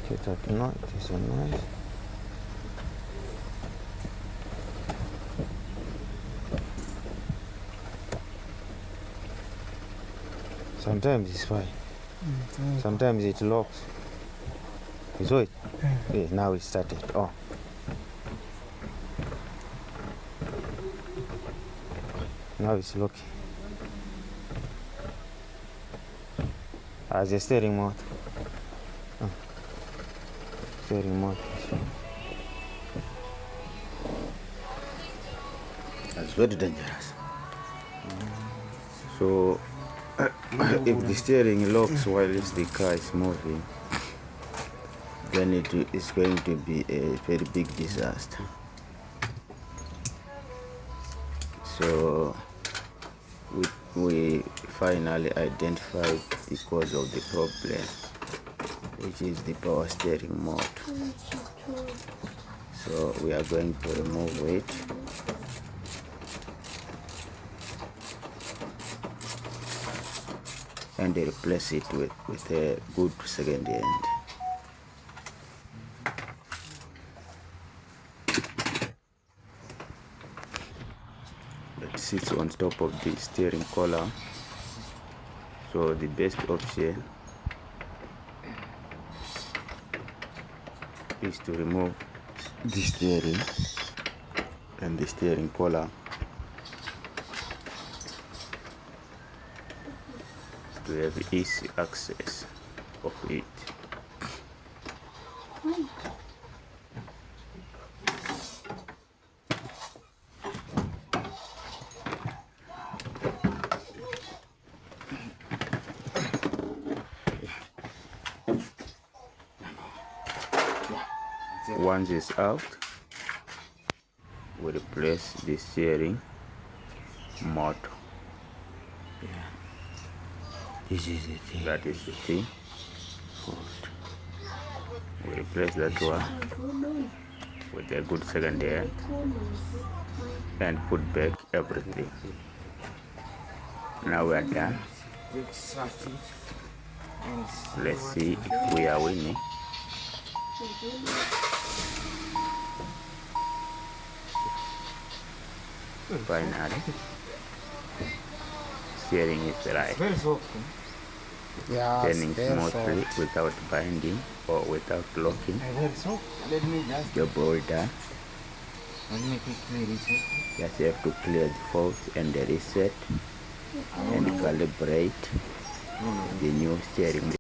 Get that noise, there's a noise. Sometimes it's fine. Sometimes it locks. You saw it? Yeah, now it started. Oh. Now it's locking. As a steering mode. Oh. Steering mode. That's very dangerous. So, if the steering locks while the car is moving, then it is going to be a very big disaster. So, we finally identified the cause of the problem, which is the power steering mode. So we are going to remove it. And replace it with a good second hand. That sits on top of the steering column. So the best option is to remove the steering and the steering column to have easy access of it. Once it's out, we replace the steering motor. This is the thing. That is the thing. We replace that one with a good second hand and put back everything. Now we are done. Let's see if we are winning. Finally, steering is right. Yeah, Turning smoothly without binding or without locking. Job well done. Just have to clear the fault and reset and calibrate the new steering.